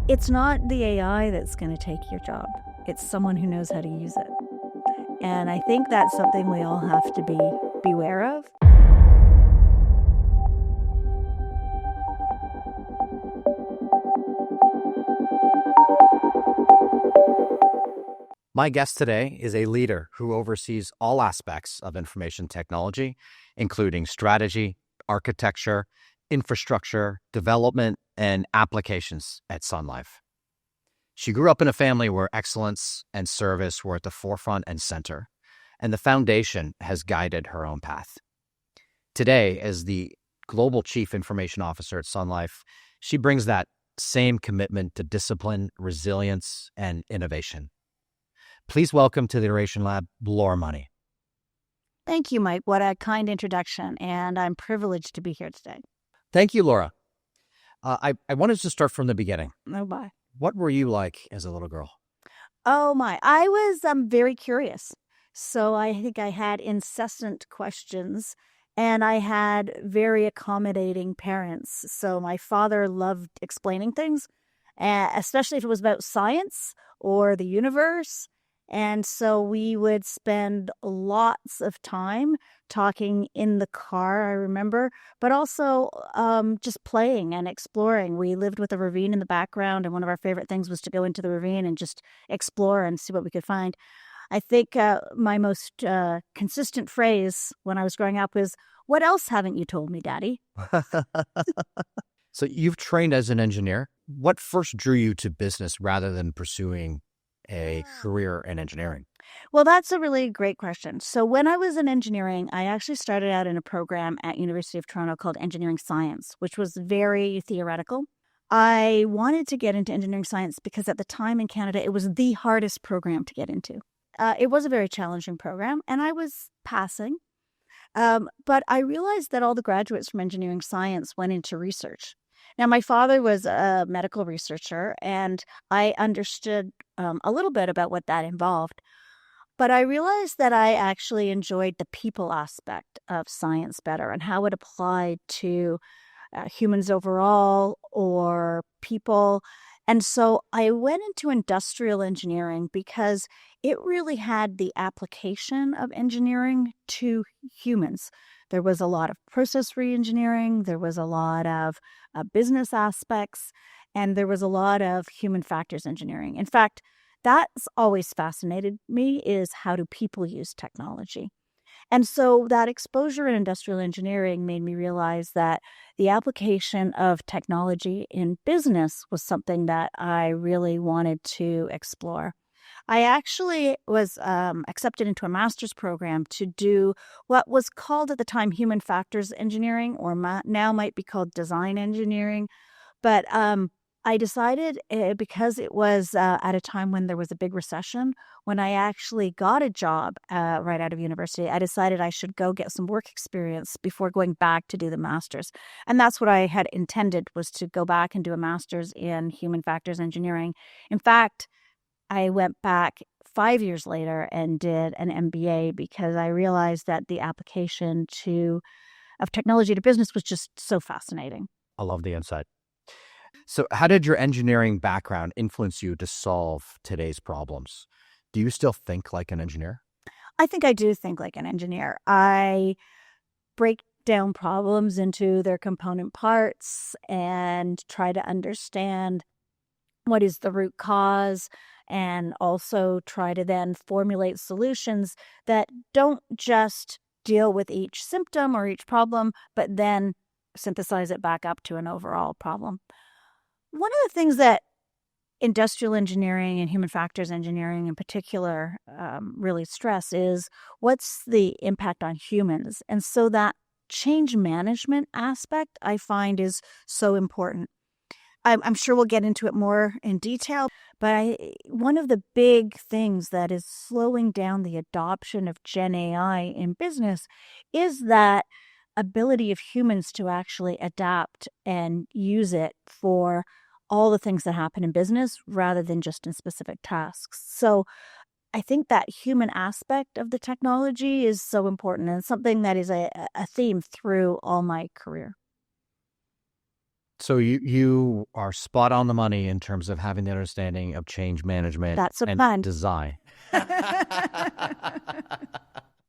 It's not the AI that's going to take your job. It's someone who knows how to use it. And I think that's something we all have to be beware of. My guest today is a leader who oversees all aspects of information technology, including strategy, architecture, infrastructure, development, and applications at Sun Life. She grew up in a family where excellence and service were at the forefront and center, and the foundation has guided her own path. Today, as the Global Chief Information Officer at Sun Life, she brings that same commitment to discipline, resilience, and innovation. Please welcome to the Iteration Lab, Laura Money. Thank you, Mike. What a kind introduction, and I'm privileged to be here today. Thank you, Laura. I wanted to start from the beginning. Oh, bye. What were you like as a little girl? Oh, my. I was very curious. So I think I had incessant questions, and I had very accommodating parents. So my father loved explaining things, especially if it was about science or the universe. And so we would spend lots of time talking in the car, I remember, but also just playing and exploring. We lived with a ravine in the background, and one of our favorite things was to go into the ravine and just explore and see what we could find. I think my most consistent phrase when I was growing up was, "What else haven't you told me, Daddy?" So you've trained as an engineer. What first drew you to business rather than pursuing a career in engineering? Well, that's a really great question. So when I was in engineering, I actually started out in a program at University of Toronto called Engineering Science, which was very theoretical. I wanted to get into engineering science because at the time in Canada, it was the hardest program to get into. It was a very challenging program, and I was passing. But I realized that all the graduates from engineering science went into research. Now, my father was a medical researcher, and I understood a little bit about what that involved. But I realized that I actually enjoyed the people aspect of science better and how it applied to humans overall or people. And so I went into industrial engineering because it really had the application of engineering to humans. There was a lot of process re-engineering, there was a lot of business aspects, and there was a lot of human factors engineering. In fact, that's always fascinated me, is how do people use technology? And so that exposure in industrial engineering made me realize that the application of technology in business was something that I really wanted to explore. I actually was accepted into a master's program to do what was called at the time human factors engineering, or now might be called design engineering. But I decided, because it was at a time when there was a big recession, when I actually got a job right out of university, I decided I should go get some work experience before going back to do the master's. And that's what I had intended, was to go back and do a master's in human factors engineering. In fact, I went back 5 years later and did an MBA because I realized that the application of technology to business was just so fascinating. I love the insight. So how did your engineering background influence you to solve today's problems? Do you still think like an engineer? I think I do think like an engineer. I break down problems into their component parts and try to understand what is the root cause, and also try to then formulate solutions that don't just deal with each symptom or each problem, but then synthesize it back up to an overall problem. One of the things that industrial engineering and human factors engineering in particular really stress is what's the impact on humans. And so that change management aspect I find is so important. I'm sure we'll get into it more in detail, but one of the big things that is slowing down the adoption of Gen AI in business is that ability of humans to actually adapt and use it for all the things that happen in business rather than just in specific tasks. So I think that human aspect of the technology is so important, and something that is a theme through all my career. So you are spot on the money in terms of having the understanding of change management That's a and pun. design.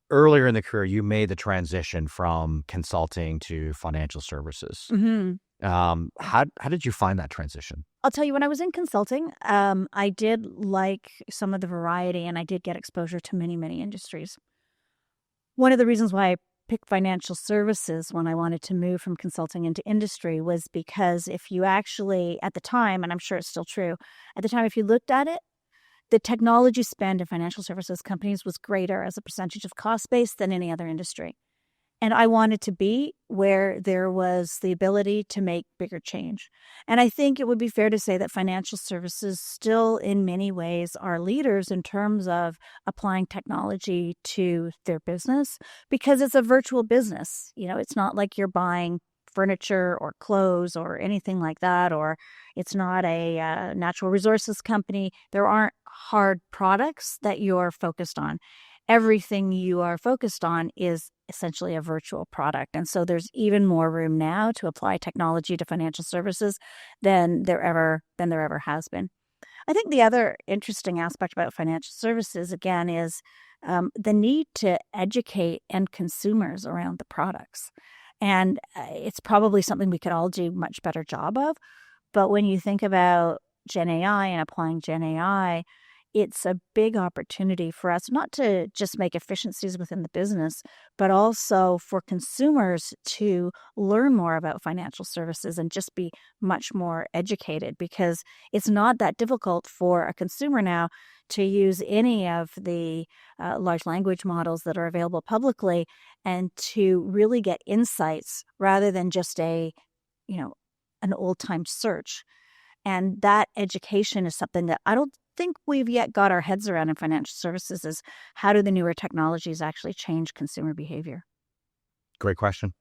Earlier in the career, you made the transition from consulting to financial services. Hmm. How did you find that transition? I'll tell you, when I was in consulting, I did like some of the variety, and I did get exposure to many, many industries. One of the reasons why I picked financial services when I wanted to move from consulting into industry was because if you actually, at the time, and I'm sure it's still true, at the time, if you looked at it, the technology spend in financial services companies was greater as a percentage of cost base than any other industry. And I wanted to be where there was the ability to make bigger change. And I think it would be fair to say that financial services still, in many ways, are leaders in terms of applying technology to their business because it's a virtual business. It's not like you're buying furniture or clothes or anything like that, or it's not a natural resources company. There aren't hard products that you're focused on. Everything you are focused on is essentially a virtual product. And so there's even more room now to apply technology to financial services than there ever has been. I think the other interesting aspect about financial services, again, is the need to educate end consumers around the products. And it's probably something we could all do a much better job of. But when you think about Gen AI and applying Gen AI, it's a big opportunity for us not to just make efficiencies within the business, but also for consumers to learn more about financial services and just be much more educated, because it's not that difficult for a consumer now to use any of the large language models that are available publicly and to really get insights rather than just an old-time search. And that education is something that I don't think we've yet got our heads around in financial services, is how do the newer technologies actually change consumer behavior? Great question.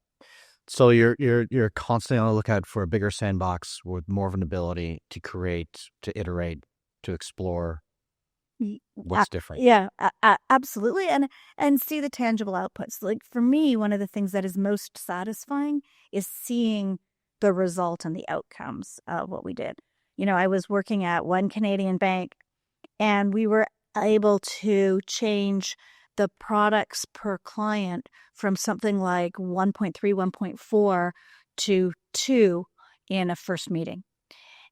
So you're constantly on the lookout for a bigger sandbox with more of an ability to create, to iterate, to explore what's different. Yeah, absolutely. And see the tangible outputs. Like for me, one of the things that is most satisfying is seeing the result and the outcomes of what we did. I was working at one Canadian bank, and we were able to change the products per client from something like 1.3, 1.4 to 2 in a first meeting.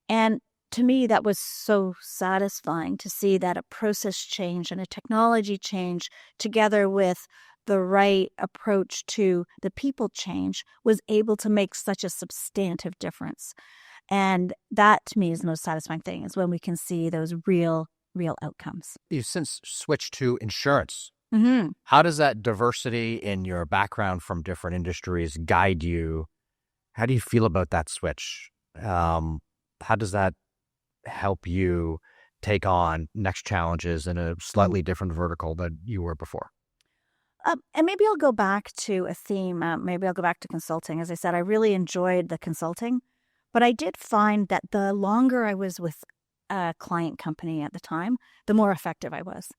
And to me, that was so satisfying to see that a process change and a technology change, together with the right approach to the people change, was able to make such a substantive difference. And that, to me, is the most satisfying thing, is when we can see those real outcomes. You've since switched to insurance. Mm-hmm. How does that diversity in your background from different industries guide you? How do you feel about that switch? How does that help you take on next challenges in a slightly different vertical than you were before? And maybe I'll go back to a theme. Maybe I'll go back to consulting. As I said, I really enjoyed the consulting, but I did find that the longer I was with a client company at the time, the more effective I was.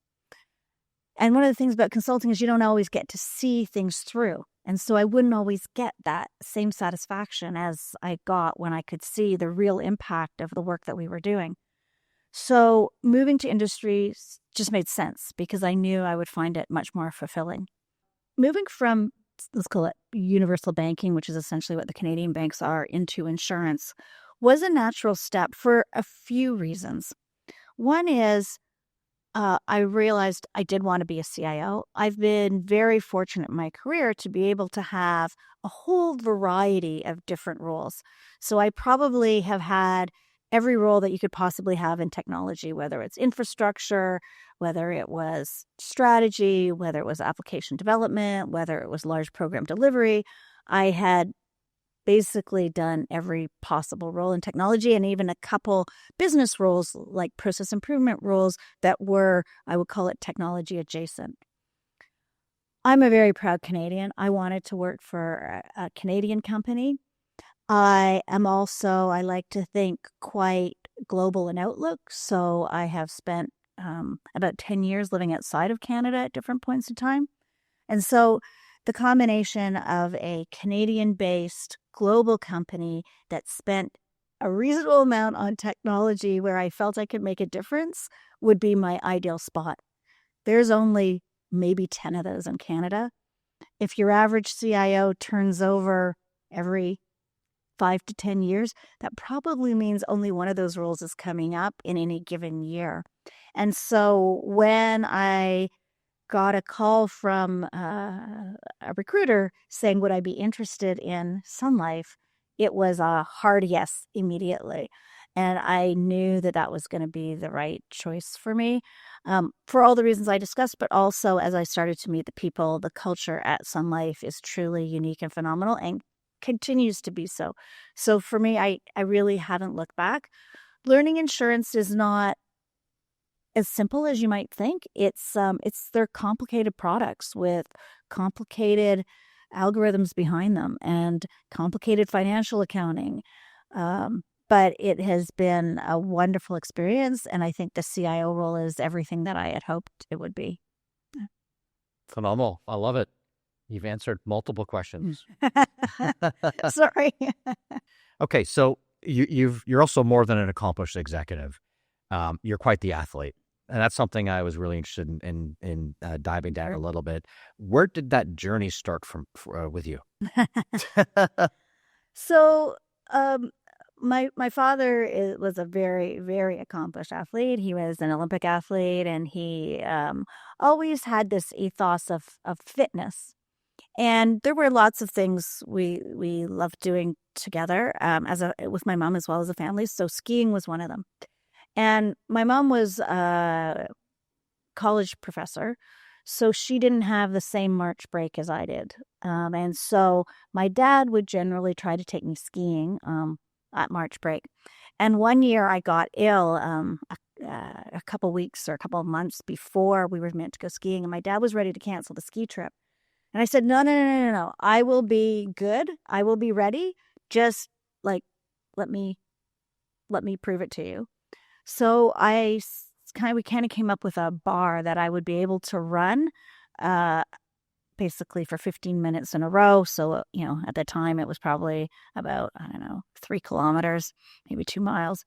And one of the things about consulting is you don't always get to see things through. And so I wouldn't always get that same satisfaction as I got when I could see the real impact of the work that we were doing. So moving to industries just made sense because I knew I would find it much more fulfilling. Moving from, let's call it universal banking, which is essentially what the Canadian banks are, into insurance was a natural step for a few reasons. One is I realized I did want to be a CIO. I've been very fortunate in my career to be able to have a whole variety of different roles. So I probably have had every role that you could possibly have in technology, whether it's infrastructure, whether it was strategy, whether it was application development, whether it was large program delivery. I had basically done every possible role in technology, and even a couple business roles like process improvement roles that were, I would call it, technology adjacent. I'm a very proud Canadian. I wanted to work for a Canadian company. I am also, I like to think, quite global in outlook. So I have spent about 10 years living outside of Canada at different points in time. And so the combination of a Canadian-based global company that spent a reasonable amount on technology where I felt I could make a difference would be my ideal spot. There's only maybe 10 of those in Canada. If your average CIO turns over every 5 to 10 years, that probably means only one of those roles is coming up in any given year. And so when I got a call from a recruiter saying, would I be interested in Sun Life? It was a hard yes immediately. And I knew that that was going to be the right choice for me, for all the reasons I discussed, but also as I started to meet the people, the culture at Sun Life is truly unique and phenomenal and continues to be so. So for me, I really haven't looked back. Learning insurance is not as simple as you might think. It's they're complicated products with complicated algorithms behind them and complicated financial accounting. But it has been a wonderful experience, and I think the CIO role is everything that I had hoped it would be. Phenomenal. I love it. You've answered multiple questions. Sorry. Okay, so you're also more than an accomplished executive. You're quite the athlete. And that's something I was really interested in diving down a little bit. Where did that journey start with you? So, my father was a very, very accomplished athlete. He was an Olympic athlete, and he always had this ethos of fitness. And there were lots of things we loved doing together with my mom as well as a family. So skiing was one of them. And my mom was a college professor, so she didn't have the same March break as I did. And so my dad would generally try to take me skiing at March break. And one year I got ill a couple weeks or a couple of months before we were meant to go skiing, and my dad was ready to cancel the ski trip. And I said, no. I will be good. I will be ready. Just let me prove it to you. So we kind of came up with a bar that I would be able to run basically for 15 minutes in a row. So, at the time it was probably about, 3 kilometers, maybe 2 miles.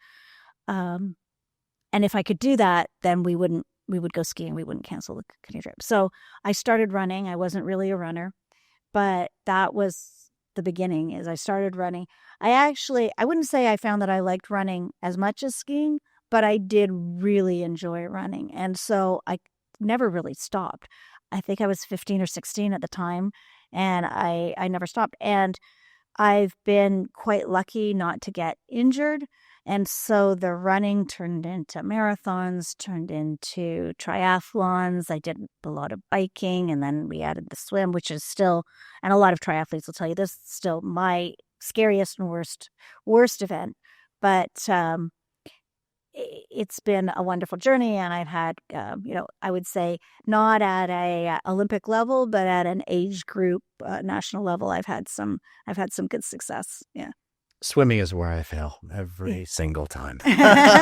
And if I could do that, then we would go skiing. We wouldn't cancel the canoe trip. So I started running. I wasn't really a runner, but that was the beginning. As I started running, I wouldn't say I found that I liked running as much as skiing, but I did really enjoy running. And so I never really stopped. I think I was 15 or 16 at the time, and I never stopped. And I've been quite lucky not to get injured. And so the running turned into marathons, turned into triathlons. I did a lot of biking, and then we added the swim, which is still, and a lot of triathletes will tell you this, is still my scariest and worst event. But it's been a wonderful journey, and I've had, I would say not at a Olympic level, but at an age group national level, I've had some good success. Yeah. Swimming is where I fail every single time. Yeah.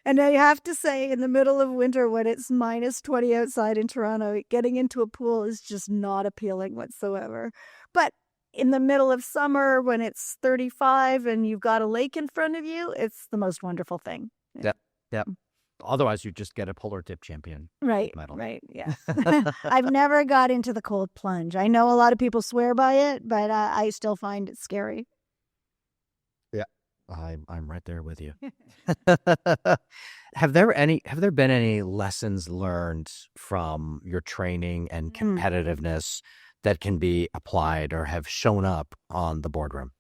And now you have to say, in the middle of winter when it's minus 20 outside in Toronto, getting into a pool is just not appealing whatsoever. But in the middle of summer when it's 35 and you've got a lake in front of you, it's the most wonderful thing. Yep. Otherwise, you just get a polar dip champion medal. Right. Yeah. I've never got into the cold plunge. I know a lot of people swear by it, but I still find it scary. Yeah, I'm right there with you. Have there been any lessons learned from your training and competitiveness that can be applied or have shown up on the boardroom?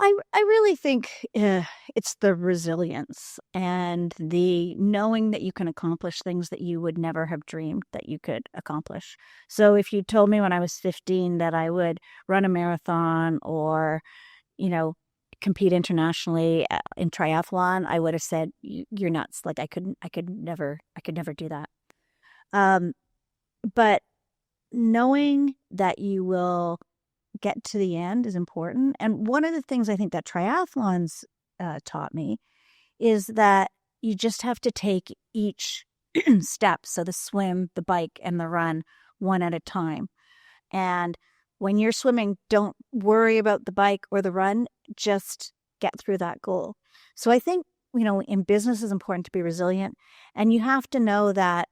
I really think it's the resilience and the knowing that you can accomplish things that you would never have dreamed that you could accomplish. So if you told me when I was 15 that I would run a marathon or, compete internationally in triathlon, I would have said, you're nuts. Like I could never do that. But knowing that you will get to the end is important. And one of the things I think that triathlons taught me is that you just have to take each step, so the swim, the bike, and the run, one at a time. And when you're swimming, don't worry about the bike or the run, just get through that goal. So I think, in business it's important to be resilient, and you have to know that,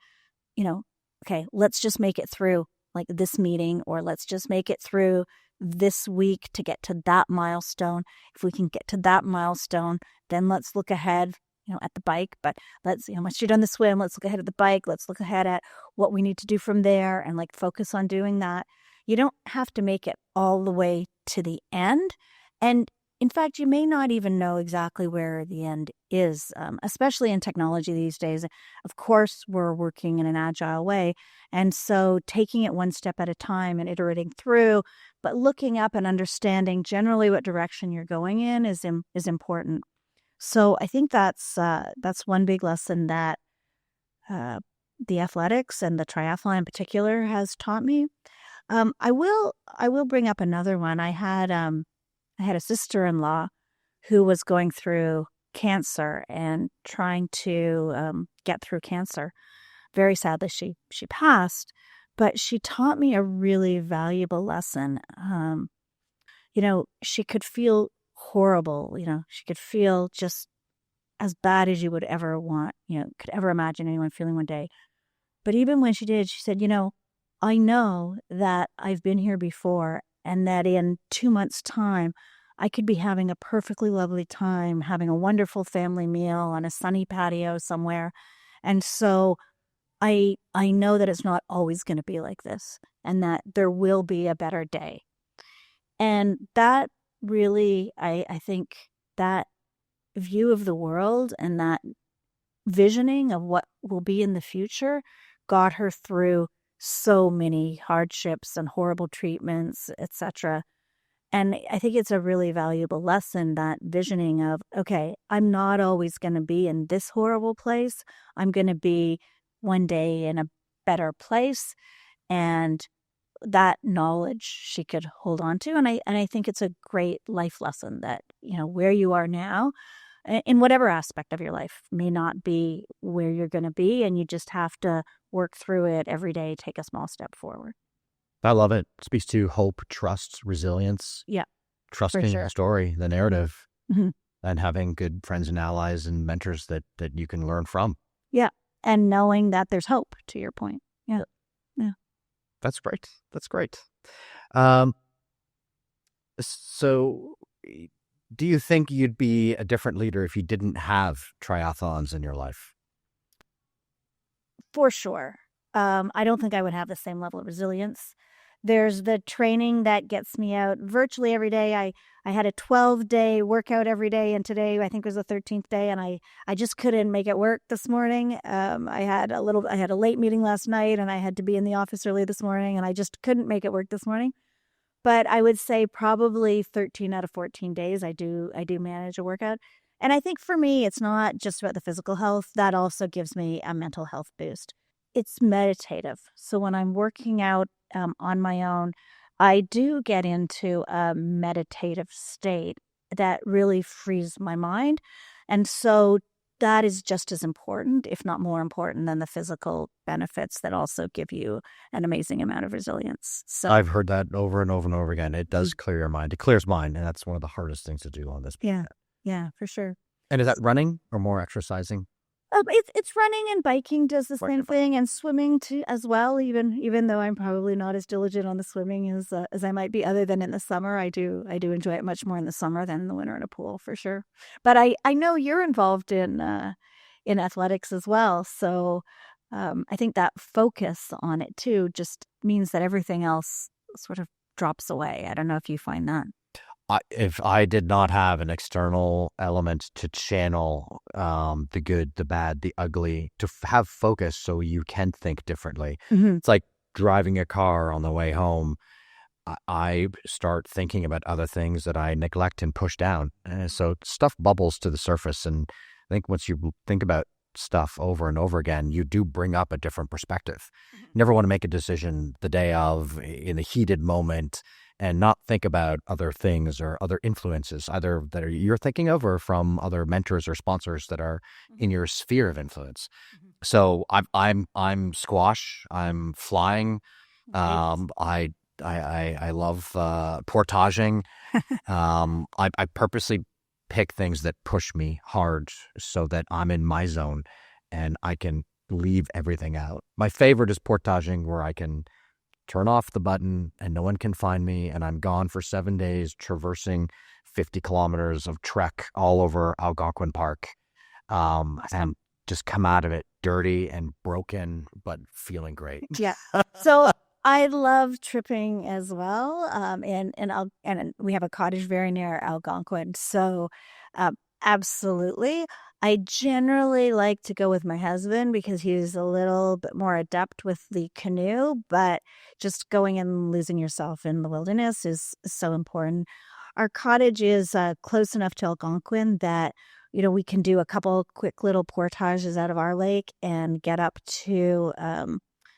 okay, let's just make it through like this meeting, or let's just make it through this week to get to that milestone. If we can get to that milestone, then let's look ahead, at the bike. But let's, once you're done the swim, let's look ahead at the bike. Let's look ahead at what we need to do from there and like focus on doing that. You don't have to make it all the way to the end. And in fact, you may not even know exactly where the end is, especially in technology these days. Of course, we're working in an agile way. And so taking it one step at a time and iterating through, but looking up and understanding generally what direction you're going in is important. So I think that's one big lesson that the athletics and the triathlon in particular has taught me. I will bring up another one. I had a sister-in-law who was going through cancer and trying to get through cancer. Very sadly, she passed, but she taught me a really valuable lesson. She could feel horrible. She could feel just as bad as you would ever want, could ever imagine anyone feeling one day. But even when she did, she said, I know that I've been here before, and that in 2 months' time, I could be having a perfectly lovely time, having a wonderful family meal on a sunny patio somewhere. And so I know that it's not always going to be like this, and that there will be a better day. And that really, I think that view of the world and that visioning of what will be in the future got her through so many hardships and horrible treatments, etc. And I think it's a really valuable lesson, that visioning of, okay, I'm not always going to be in this horrible place. I'm going to be one day in a better place. And that knowledge she could hold on to. And I think it's a great life lesson that, where you are now, in whatever aspect of your life, may not be where you're going to be. And you just have to work through it every day, take a small step forward. I love it. It speaks to hope, trust, resilience. Yeah, trusting for sure. the story, the narrative, Mm-hmm. and having good friends and allies and mentors that you can learn from. Yeah. And knowing that there's hope, to your point. Yeah. Yeah. That's great. That's great. So do you think you'd be a different leader if you didn't have triathlons in your life? For sure. I don't think I would have the same level of resilience. There's the training that gets me out virtually every day. I had a 12-day workout every day, and today I think was the 13th day, and I just couldn't make it work this morning. I had a late meeting last night, and I had to be in the office early this morning, and I just couldn't make it work this morning. But I would say probably 13 out of 14 days I do manage a workout. And I think for me, it's not just about the physical health. That also gives me a mental health boost. It's meditative. So when I'm working out on my own, I do get into a meditative state that really frees my mind. And so that is just as important, if not more important, than the physical benefits that also give you an amazing amount of resilience. So I've heard that over and over and over again. It does clear your mind. It clears mine, and that's one of the hardest things to do on this planet. Yeah, for sure. And is that running or more exercising? It's running, and biking does the same thing, and swimming too as well. Even though I'm probably not as diligent on the swimming as I might be, other than in the summer, I do enjoy it much more in the summer than in the winter in a pool, for sure. But I know you're involved in athletics as well, so I think that focus on it too just means that everything else sort of drops away. I don't know if you find that. If I did not have an external element to channel the good, the bad, the ugly, to have focus so you can think differently. Mm-hmm. It's like driving a car on the way home. I start thinking about other things that I neglect and push down. So stuff bubbles to the surface. And I think once you think about stuff over and over again, you do bring up a different perspective. You never want to make a decision the day of, in the heated moment, and not think about other things or other influences, either that you're thinking of or from other mentors or sponsors that are in your sphere of influence. So I'm squash, I'm flying, Right. I love portaging. I purposely pick things that push me hard so that I'm in my zone and I can leave everything out. My favorite is portaging, where I can turn off the button and no one can find me, and I'm gone for 7 days traversing 50 kilometers of trek all over Algonquin Park, and just come out of it dirty and broken, but feeling great. Yeah. So I love tripping as well. And we have a cottage very near Algonquin. So absolutely. I generally like to go with my husband because he's a little bit more adept with the canoe, but just going and losing yourself in the wilderness is so important. Our cottage is close enough to Algonquin that we can do a couple quick little portages out of our lake and get up to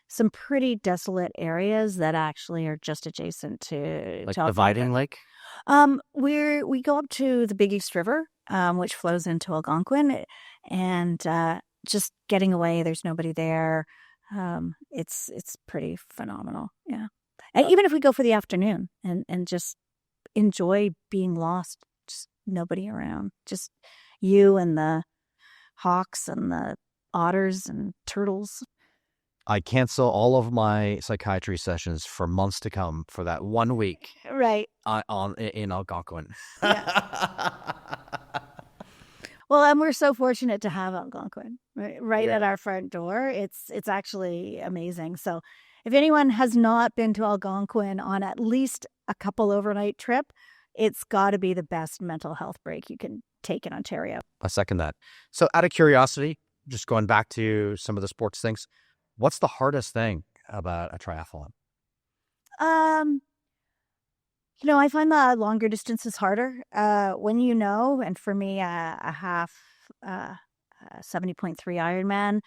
some pretty desolate areas that actually are just adjacent Like to dividing Algonquin. lake? We go up to the Big East River, which flows into Algonquin, and just getting away. There's nobody there. It's pretty phenomenal. Yeah, and even if we go for the afternoon and just enjoy being lost, just nobody around, just you and the hawks and the otters and turtles. I cancel all of my psychiatry sessions for months to come for that 1 week Right. in Algonquin. Yeah. Well, and we're so fortunate to have Algonquin right Yeah. at our front door. It's actually amazing. So, if anyone has not been to Algonquin on at least a couple overnight trip, it's got to be the best mental health break you can take in Ontario. I second that. So, out of curiosity, just going back to some of the sports things, what's the hardest thing about a triathlon? Um, I find the longer distance is harder. And for me, a half 70.3 Ironman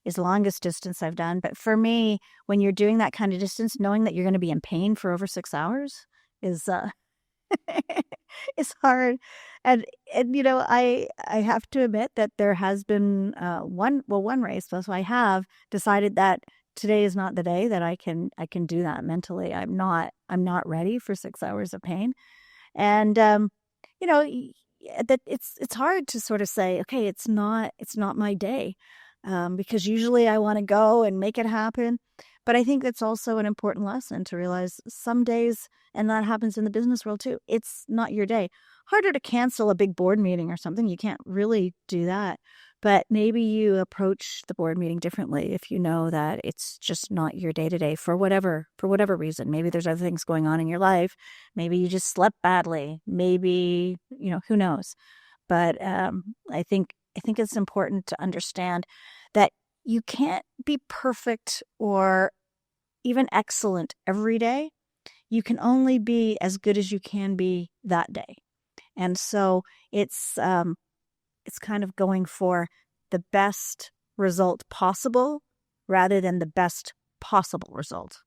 is the longest distance I've done. But for me, when you're doing that kind of distance, knowing that you're going to be in pain for over 6 hours is is hard. And I have to admit that there has been one race. So I have decided that today is not the day that I can do that mentally. I'm not ready for 6 hours of pain. And that it's hard to sort of say, okay, it's not my day, because usually I want to go and make it happen. But I think that's also an important lesson to realize some days, and that happens in the business world too, it's not your day. Harder to cancel a big board meeting or something. You can't really do that. But maybe you approach the board meeting differently if you know that it's just not your day to day for whatever reason. Maybe there's other things going on in your life. Maybe you just slept badly. Maybe, who knows. But I think it's important to understand that you can't be perfect or even excellent every day. You can only be as good as you can be that day. And so it's kind of going for the best result possible rather than the best possible result.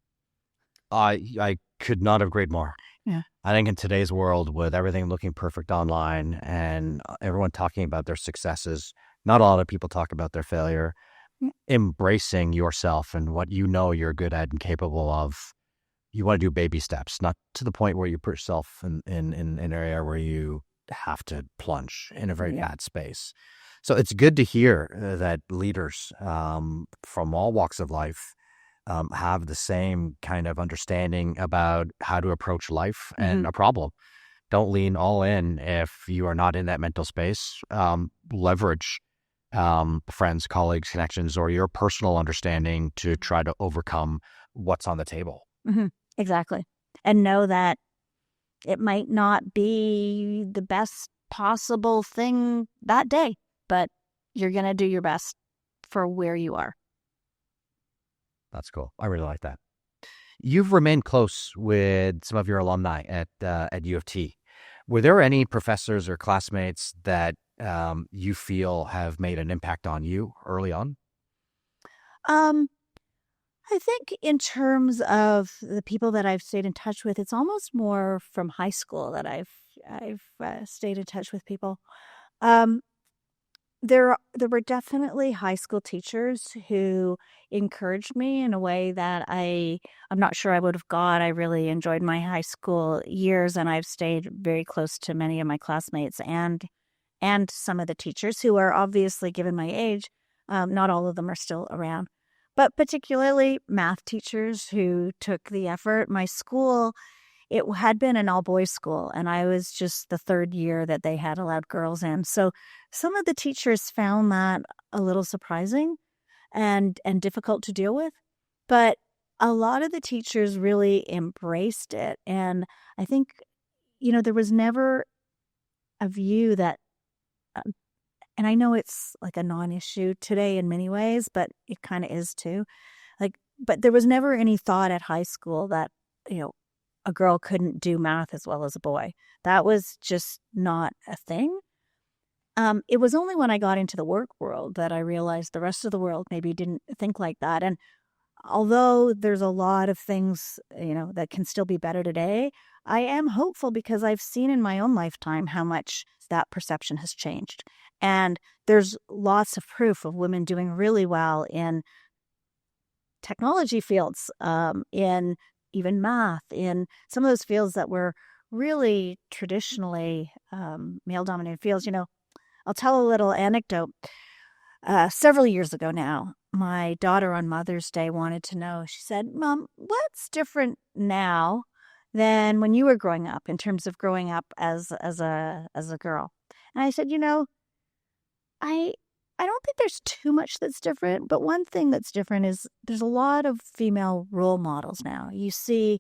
I could not have agreed more. Yeah. I think in today's world, with everything looking perfect online and everyone talking about their successes, not a lot of people talk about their failure. Yeah. Embracing yourself and what you know you're good at and capable of. You want to do baby steps, not to the point where you put yourself in an area where you have to plunge in a very bad space. So it's good to hear that leaders from all walks of life have the same kind of understanding about how to approach life and a problem. Don't lean all in if you are not in that mental space. Leverage friends, colleagues, connections, or your personal understanding to try to overcome what's on the table. Mm-hmm. Exactly. And know that it might not be the best possible thing that day, but you're going to do your best for where you are. That's cool. I really like that. You've remained close with some of your alumni at U of T. Were there any professors or classmates that you feel have made an impact on you early on? I think in terms of the people that I've stayed in touch with, it's almost more from high school that I've stayed in touch with people. Um, There were definitely high school teachers who encouraged me in a way that I'm not sure I would have got. I really enjoyed my high school years, and I've stayed very close to many of my classmates and some of the teachers who are obviously, given my age, not all of them are still around. But particularly math teachers who took the effort. My school, it had been an all boys school, and I was just the third year that they had allowed girls in. So some of the teachers found that a little surprising and difficult to deal with. But a lot of the teachers really embraced it. And I think, there was never a view that, and I know it's like a non issue today in many ways, but it kind of is too. But there was never any thought at high school that, you know, a girl couldn't do math as well as a boy. That was just not a thing. It was only when I got into the work world that I realized the rest of the world maybe didn't think like that. And although there's a lot of things, that can still be better today, I am hopeful because I've seen in my own lifetime how much that perception has changed. And there's lots of proof of women doing really well in technology fields, in even math, in some of those fields that were really traditionally male-dominated fields. I'll tell a little anecdote. Several years ago now, my daughter on Mother's Day wanted to know. She said, "Mom, what's different now than when you were growing up in terms of growing up as a girl?" And I said, I I don't think there's too much that's different, but one thing that's different is there's a lot of female role models now. You see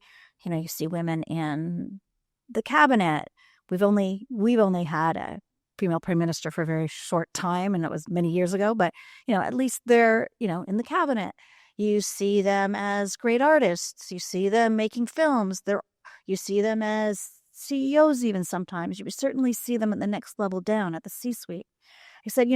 women in the cabinet. We've only had a female prime minister for a very short time, and it was many years ago, but at least they're, in the cabinet. You see them as great artists. You see them making films. You see them as CEOs even sometimes. You certainly see them at the next level down at the C-suite. I said,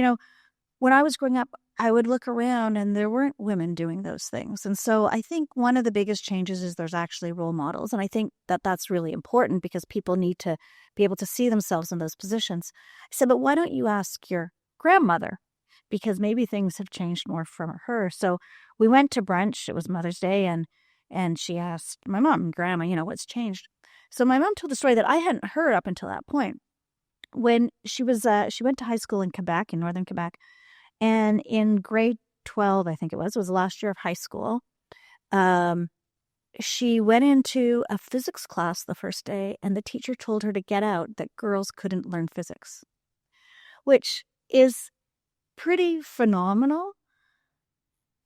when I was growing up, I would look around and there weren't women doing those things. And so I think one of the biggest changes is there's actually role models. And I think that that's really important because people need to be able to see themselves in those positions. I said, but why don't you ask your grandmother? Because maybe things have changed more from her. So we went to brunch. It was Mother's Day. And she asked my mom, Grandma, what's changed? So my mom told the story that I hadn't heard up until that point. When she went to high school in Quebec, in northern Quebec, and in grade 12, I think it was the last year of high school, she went into a physics class the first day, and the teacher told her to get out, that girls couldn't learn physics, which is pretty phenomenal.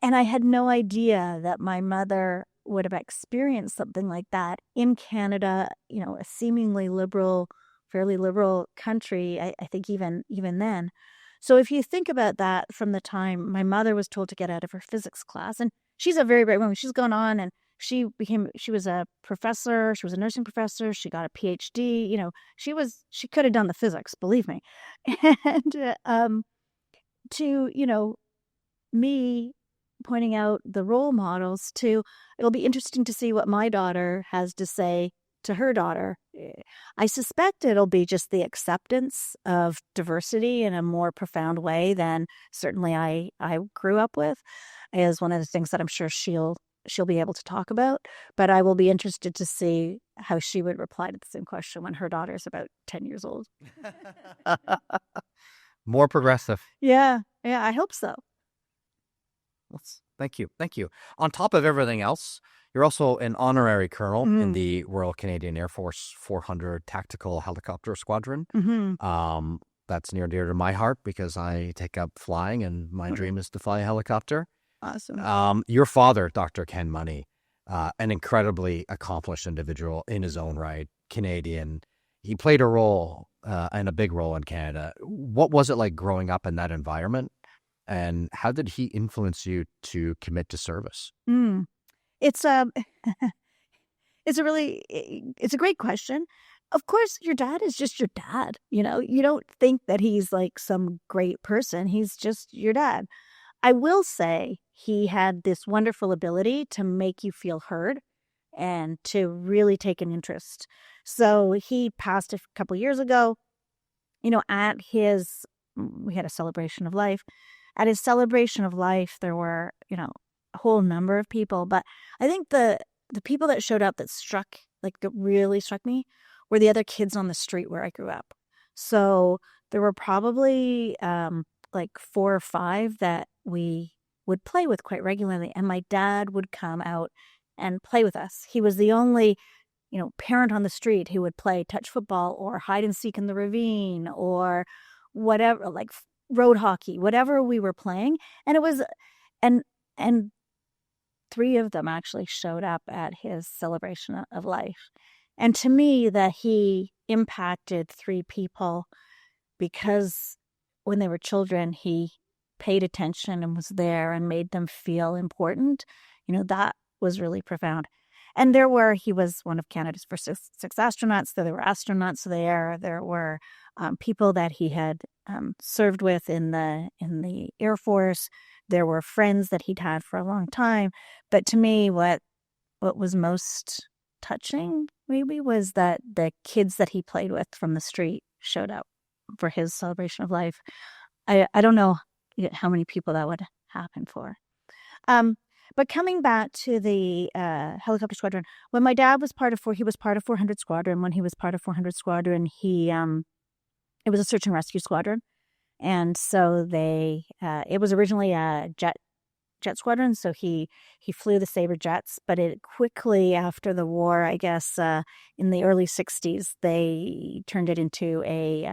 And I had no idea that my mother would have experienced something like that in Canada, a seemingly fairly liberal country, I think even then. So if you think about that from the time my mother was told to get out of her physics class, and she's a very bright woman. She's gone on and she was a professor. She was a nursing professor. She got a PhD. She could have done the physics, believe me. And to me pointing out the role models it'll be interesting to see what my daughter has to say to her daughter. I suspect it'll be just the acceptance of diversity in a more profound way than certainly I grew up with, is one of the things that I'm sure she'll be able to talk about. But I will be interested to see how she would reply to the same question when her daughter's about 10 years old. More progressive. Yeah, I hope so. Thank you. On top of everything else, you're also an honorary colonel in the Royal Canadian Air Force 400 Tactical Helicopter Squadron. Mm-hmm. That's near and dear to my heart because I take up flying, and my dream is to fly a helicopter. Awesome. Your father, Dr. Ken Money, an incredibly accomplished individual in his own right, Canadian. He played a role and a big role in Canada. What was it like growing up in that environment? And how did he influence you to commit to service? It's it's a great question. Of course, your dad is just your dad. You don't think that he's like some great person. He's just your dad. I will say he had this wonderful ability to make you feel heard and to really take an interest. So he passed a couple years ago. At his we had a celebration of life. At his celebration of life, there were, a whole number of people, but I think the people that showed up that really struck me were the other kids on the street where I grew up. So there were probably like 4 or 5 that we would play with quite regularly, and my dad would come out and play with us. He was the only parent on the street who would play touch football or hide and seek in the ravine or whatever, like road hockey, whatever we were playing. And it was, and, and 3 of them actually showed up at his celebration of life. And to me, that he impacted 3 people because when they were children, he paid attention and was there and made them feel important. That was really profound. And he was one of Canada's first 6 astronauts. So there were astronauts there. There were people that he had served with in the Air Force. There were friends that he'd had for a long time. But to me, what was most touching maybe was that the kids that he played with from the street showed up for his celebration of life. I don't know how many people that would happen for. But coming back to the helicopter squadron, when my dad was he was part of 400 Squadron. When he was part of 400 Squadron, it was a search and rescue squadron. And so it was originally a jet squadron. So he flew the Sabre jets, but it quickly after the war, I guess, in the early 60s, they turned it into a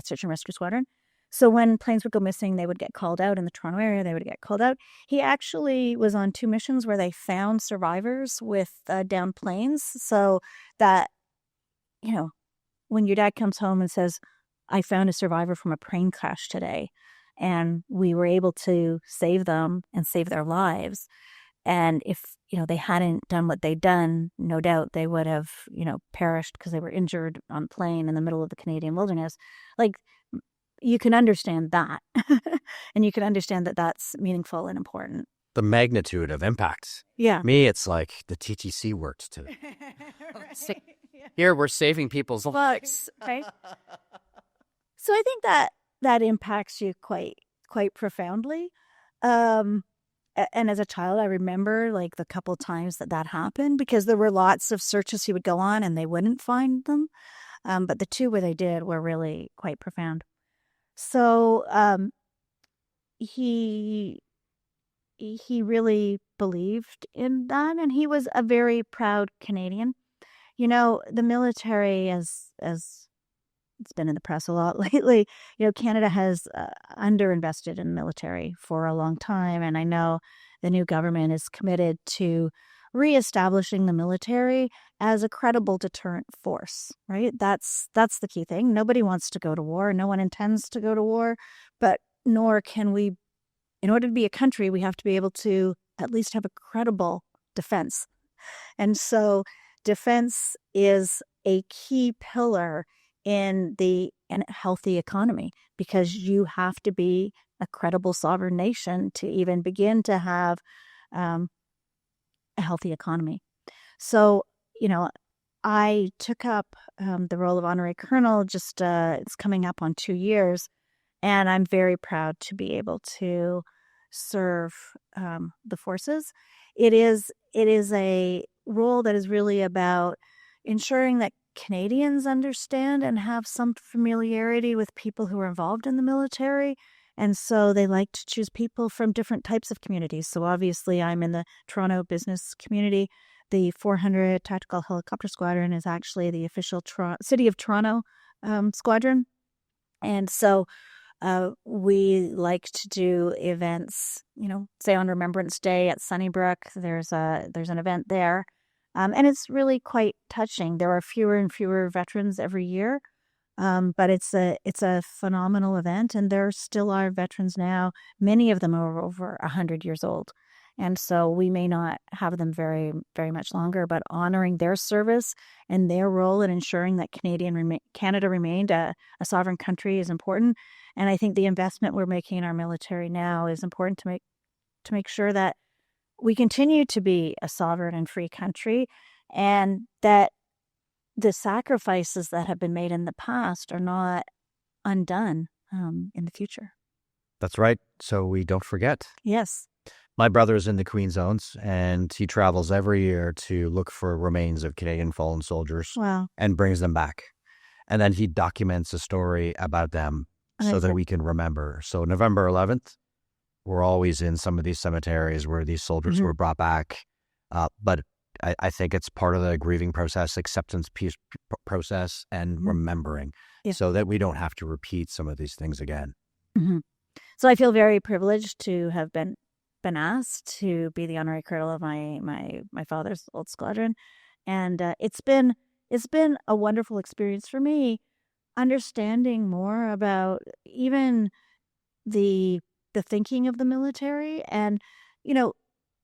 search and rescue squadron. So when planes would go missing, they would get called out in the Toronto area. They would get called out. He actually was on 2 missions where they found survivors with downed planes. So that, when your dad comes home and says, I found a survivor from a plane crash today, and we were able to save them and save their lives. And if, they hadn't done what they'd done, no doubt they would have, perished because they were injured on plane in the middle of the Canadian wilderness. Like, you can understand that. And you can understand that that's meaningful and important. The magnitude of impact. Yeah. Me, it's like the TTC worked to. Right. Here, we're saving people's lives. Right? So I think that impacts you quite profoundly. And as a child, I remember like the couple times that happened, because there were lots of searches he would go on and they wouldn't find them. But the 2 where they did were really quite profound. So he really believed in that, and he was a very proud Canadian. The military, as it's been in the press a lot lately, Canada has underinvested in military for a long time, and I know the new government is committed to reestablishing the military as a credible deterrent force, right? That's the key thing. Nobody wants to go to war. No one intends to go to war, but nor can we. In order to be a country, we have to be able to at least have a credible defense. And so defense is a key pillar in a healthy economy, because you have to be a credible sovereign nation to even begin to have a healthy economy. So, I took up the role of honorary colonel it's coming up on 2 years, and I'm very proud to be able to serve the forces. It is a role that is really about ensuring that Canadians understand and have some familiarity with people who are involved in the military. And so they like to choose people from different types of communities. So obviously I'm in the Toronto business community. The 400 Tactical Helicopter Squadron is actually the official City of Toronto squadron. And so we like to do events, say on Remembrance Day at Sunnybrook, there's an event there. And it's really quite touching. There are fewer and fewer veterans every year, but it's a phenomenal event, and there still are veterans now. Many of them are over 100 years old, and so we may not have them very, very much longer. But honoring their service and their role in ensuring that Canada remained a sovereign country is important. And I think the investment we're making in our military now is important to make sure that we continue to be a sovereign and free country, and that the sacrifices that have been made in the past are not undone. in the future. That's right. So we don't forget. Yes. My brother's in the Queen Zones, and he travels every year to look for remains of Canadian fallen soldiers Wow. and brings them back. And then he documents a story about them so that Amazing. we can remember. So November 11th, we're always in some of these cemeteries where these soldiers were brought back. But I think it's part of the grieving process, acceptance peace process, and remembering so that we don't have to repeat some of these things again. So I feel very privileged to have been asked to be the honorary colonel of my father's old squadron, and it's been a wonderful experience for me, understanding more about even the thinking of the military. And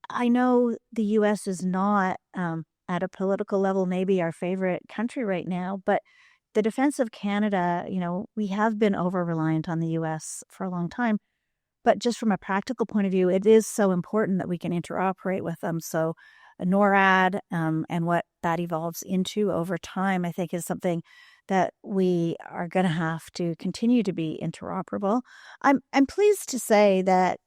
I know the U.S. is not at a political level maybe our favorite country right now, but the defense of Canada, we have been over reliant on the U.S. for a long time. But just from a practical point of view, it is so important that we can interoperate with them. So NORAD and what that evolves into over time, I think, is something that we are going to have to continue to be interoperable. I'm pleased to say that,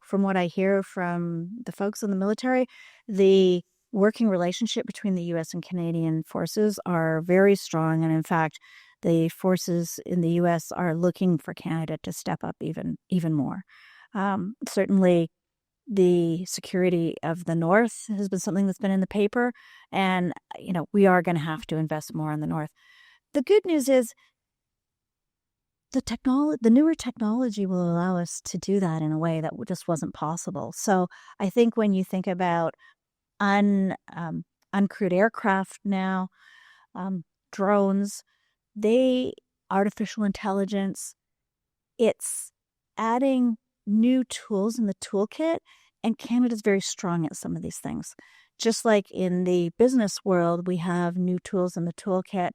from what I hear from the folks in the military, the working relationship between the U.S. and Canadian forces are very strong. And in fact, the forces in the U.S. are looking for Canada to step up even more. Certainly, the security of the North has been something that's been in the paper, and we are going to have to invest more in the North. The good news is the newer technology will allow us to do that in a way that just wasn't possible. So I think when you think about uncrewed aircraft now, drones, artificial intelligence, it's adding new tools in the toolkit, and Canada's very strong at some of these things. Just like in the business world, we have new tools in the toolkit,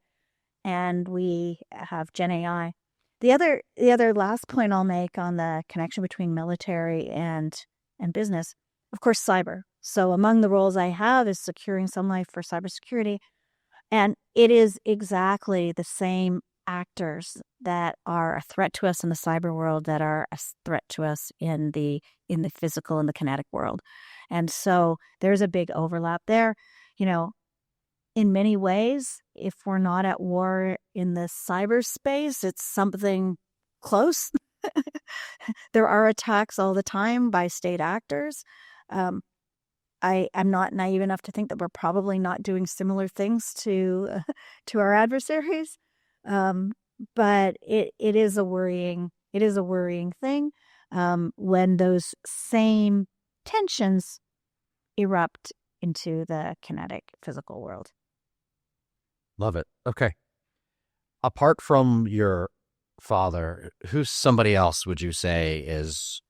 and we have Gen AI. The other last point I'll make on the connection between military and business, of course, cyber. So among the roles I have is securing Sun Life for cybersecurity, and it is exactly the same actors that are a threat to us in the cyber world that are a threat to us in the physical and the kinetic world. And so there's a big overlap there. In many ways, if we're not at war in the cyberspace, it's something close. There are attacks all the time by state actors. I'm not naive enough to think that we're probably not doing similar things to our adversaries. But it is a worrying thing when those same tensions erupt into the kinetic physical world. Love it. Okay. Apart from your father, who's somebody else would you say is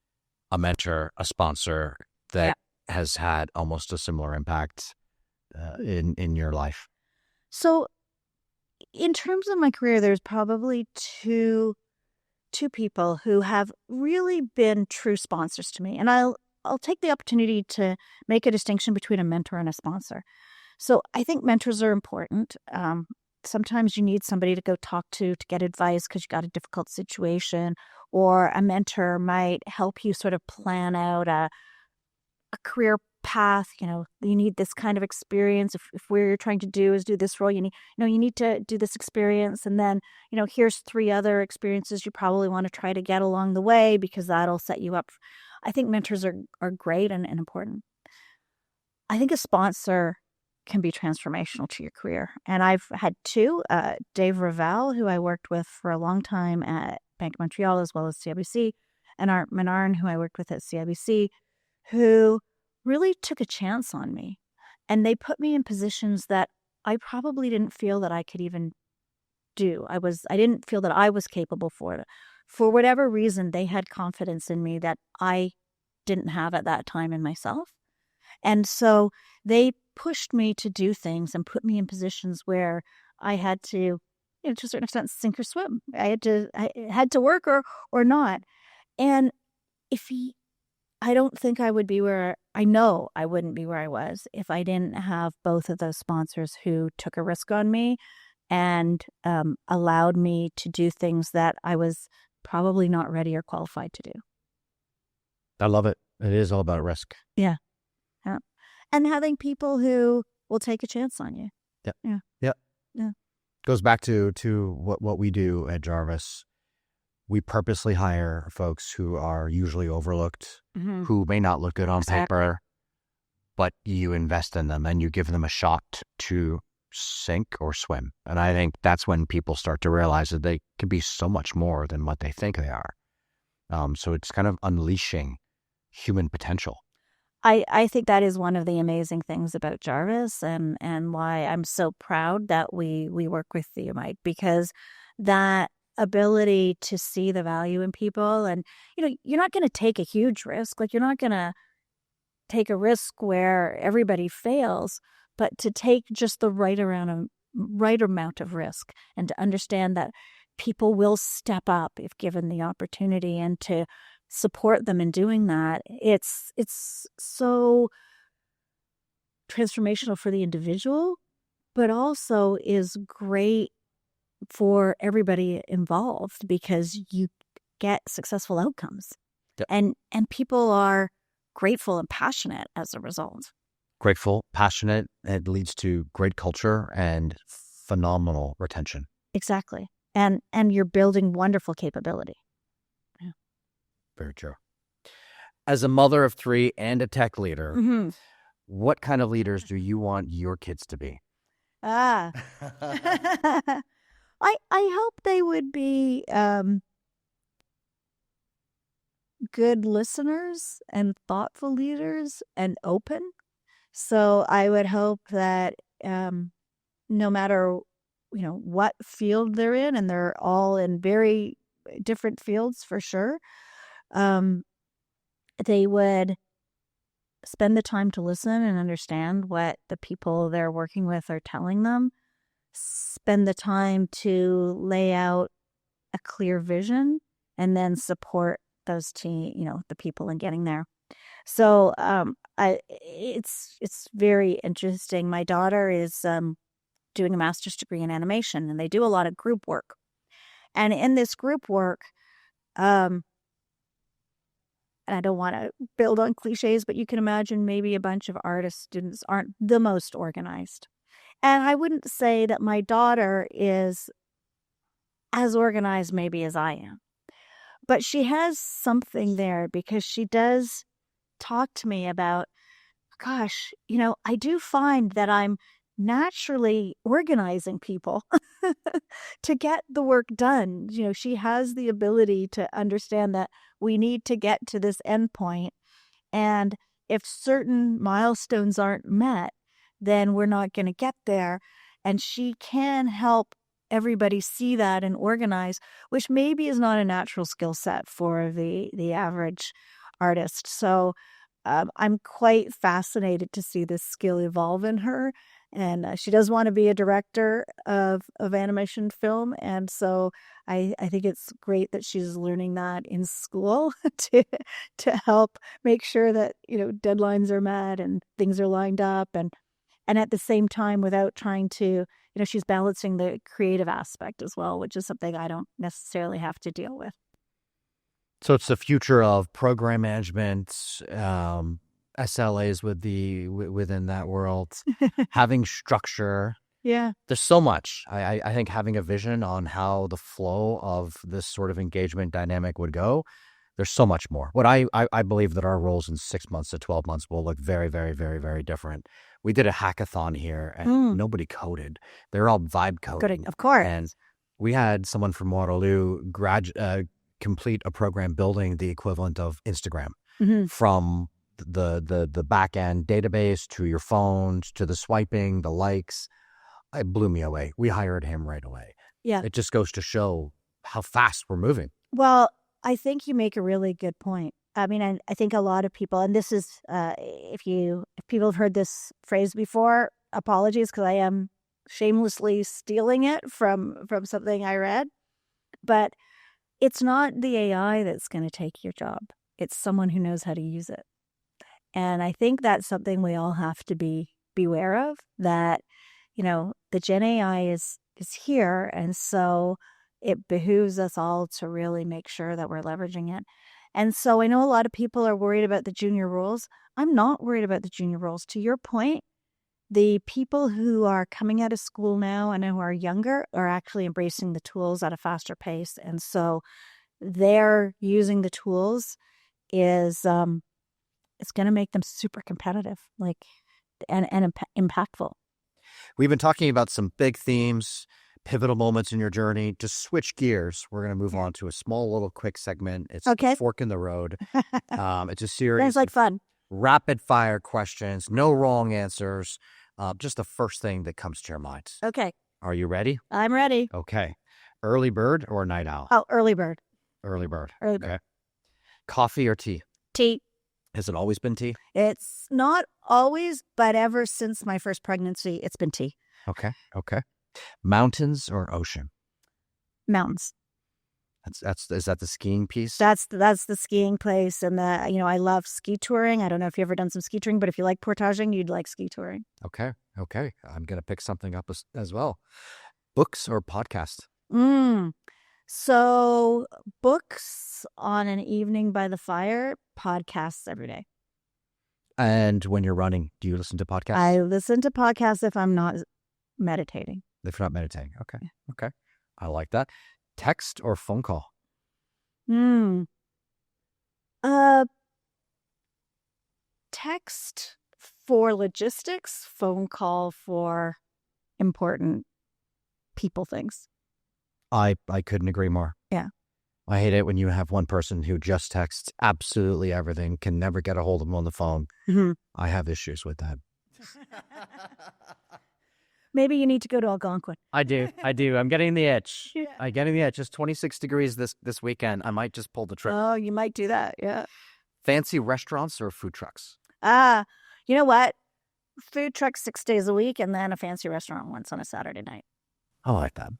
a mentor, a sponsor that has had almost a similar impact in your life? So in terms of my career, there's probably two people who have really been true sponsors to me. And I'll take the opportunity to make a distinction between a mentor and a sponsor. So I think mentors are important. Sometimes you need somebody to go talk to get advice because you got a difficult situation, or a mentor might help you sort of plan out a career path. You need this kind of experience. If what you're trying to do is do this role, you need to do this experience, and then here's 3 other experiences you probably want to try to get along the way because that'll set you up. I think mentors are great and important. I think a sponsor can be transformational to your career, and I've had 2. Dave Raval, who I worked with for a long time at Bank of Montreal as well as CIBC, and Art Menarn, who I worked with at CIBC, who really took a chance on me. And they put me in positions that I probably didn't feel that I could even do. I didn't feel that I was capable for it. For whatever reason, they had confidence in me that I didn't have at that time in myself. And so they pushed me to do things and put me in positions where I had to, to a certain extent, sink or swim. I had to work or not. And I don't think I would be I know I wouldn't be where I was if I didn't have both of those sponsors who took a risk on me and allowed me to do things that I was probably not ready or qualified to do. I love it. It is all about risk. Yeah. Yeah. And having people who will take a chance on you. Yeah. Yeah. Yeah. Yeah. Goes back to what we do at Jarvis. We purposely hire folks who are usually overlooked, who may not look good on paper, but you invest in them and you give them a shot to sink or swim. And I think that's when people start to realize that they can be so much more than what they think they are. So it's kind of unleashing human potential. I think that is one of the amazing things about Jarvis, and why I'm so proud that we work with you, Mike, because that ability to see the value in people, and you're not going to take a huge risk, like you're not going to take a risk where everybody fails, but to take just the right amount of risk, and to understand that people will step up if given the opportunity, and to support them in doing that. It's so transformational for the individual, but also is great for everybody involved, because you get successful outcomes. Yep. And people are grateful and passionate as a result. Grateful, passionate, it leads to great culture and phenomenal retention. Exactly. And you're building wonderful capability. Yeah. Very true. As a mother of 3 and a tech leader, what kind of leaders do you want your kids to be? I hope they would be good listeners and thoughtful leaders and open. So I would hope that no matter what field they're in, and they're all in very different fields for sure, they would spend the time to listen and understand what the people they're working with are telling them. Spend the time to lay out a clear vision, and then support those the people in getting there. So it's very interesting. My daughter is doing a master's degree in animation, and they do a lot of group work. And in this group work, and I don't want to build on cliches, but you can imagine maybe a bunch of artist students aren't the most organized. And I wouldn't say that my daughter is as organized maybe as I am, but she has something there, because she does talk to me about, gosh, I do find that I'm naturally organizing people to get the work done. She has the ability to understand that we need to get to this endpoint. And if certain milestones aren't met, then we're not going to get there. And she can help everybody see that and organize, which maybe is not a natural skill set for the average artist. So I'm quite fascinated to see this skill evolve in her. And she does want to be a director of animation film. And so I think it's great that she's learning that in school to help make sure that, deadlines are met and things are lined up. And at the same time, without trying to, she's balancing the creative aspect as well, which is something I don't necessarily have to deal with. So it's the future of program management, SLAs within that world, having structure. Yeah. There's so much. I think having a vision on how the flow of this sort of engagement dynamic would go, there's so much more. What I believe that our roles in 6 months to 12 months will look very, very, very, very different. We did a hackathon here, and nobody coded. They're all vibe coding. Of course. And we had someone from Waterloo complete a program building the equivalent of Instagram, from the back end database to your phones to the swiping, the likes. It blew me away. We hired him right away. Yeah. It just goes to show how fast we're moving. Well, I think you make a really good point. I mean, I think a lot of people, and this is, if people have heard this phrase before, apologies, because I am shamelessly stealing it from something I read. But it's not the AI that's going to take your job. It's someone who knows how to use it. And I think that's something we all have to be beware of, that, the Gen AI is here. And so it behooves us all to really make sure that we're leveraging it. And so I know a lot of people are worried about the junior roles. I'm not worried about the junior roles. To your point, the people who are coming out of school now and who are younger are actually embracing the tools at a faster pace. And so they're using the tools is it's going to make them super competitive, and impactful. We've been talking about some big themes, pivotal moments in your journey. To switch gears, we're going to move on to a small little quick segment. It's Okay. Fork in the Road. It's a series. That's like fun. Rapid fire questions, no wrong answers. Just the first thing that comes to your mind. Okay. Are you ready? I'm ready. Okay. Early bird or night owl? Oh, early bird. Early bird. Early bird. Okay. Coffee or tea? Tea. Has it always been tea? It's not always, but ever since my first pregnancy, it's been tea. Okay. Mountains or ocean? Mountains. Is that the skiing piece? That's the skiing place, and I love ski touring. I don't know if you've ever done some ski touring, but if you like portaging, you'd like ski touring. Okay. I'm gonna pick something up as well. Books or podcast? So books on an evening by the fire, podcasts every day. And when you're running, do you listen to podcasts? I listen to podcasts if I'm not meditating. If you're not meditating. Okay. I like that. Text or phone call? Text for logistics, phone call for important people things. I couldn't agree more. Yeah. I hate it when you have one person who just texts absolutely everything, can never get a hold of them on the phone. Mm-hmm. I have issues with that. Maybe you need to go to Algonquin. I do. I'm getting the itch. Yeah. I'm getting the itch. It's 26 degrees this weekend. I might just pull the trigger. Oh, you might do that. Yeah. Fancy restaurants or food trucks? You know what? Food trucks 6 days a week, and then a fancy restaurant once on a Saturday night. I like that.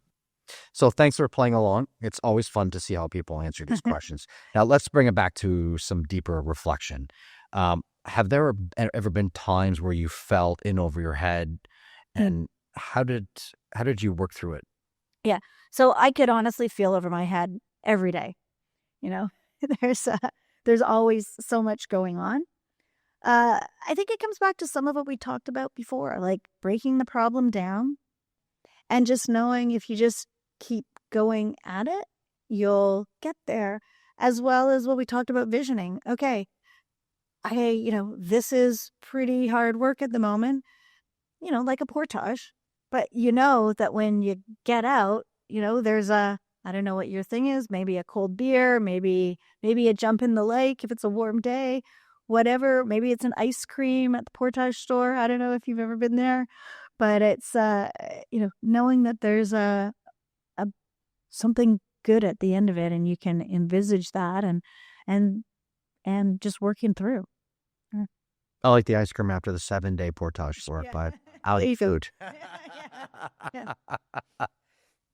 So thanks for playing along. It's always fun to see how people answer these questions. Now let's bring it back to some deeper reflection. Have there ever been times where you felt in over your head, and how did you work through it? Yeah. So I could honestly feel over my head every day. There's always so much going on. I think it comes back to some of what we talked about before, like breaking the problem down and just knowing if you just keep going at it, you'll get there, as well as what we talked about visioning. Okay, this is pretty hard work at the moment, like a portage, but that when you get out, there's I don't know what your thing is, maybe a cold beer, maybe a jump in the lake if it's a warm day, whatever, maybe it's an ice cream at the portage store. I don't know if you've ever been there, but it's knowing that there's a something good at the end of it, and you can envisage that and just working through. I like the ice cream after the 7-day portage tour, but I'll eat food. Yeah.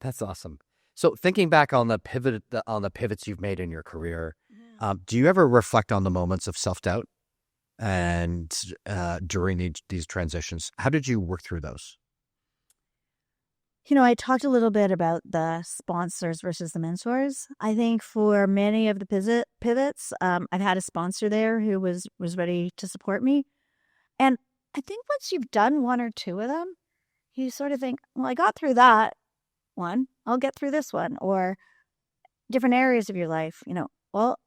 That's awesome. So thinking back on the pivots you've made in your career, do you ever reflect on the moments of self-doubt and during these transitions? How did you work through those? I talked a little bit about the sponsors versus the mentors. I think for many of the pivots, I've had a sponsor there who was ready to support me. And I think once you've done one or two of them, you sort of think, well, I got through that one, I'll get through this one. Or different areas of your life, well,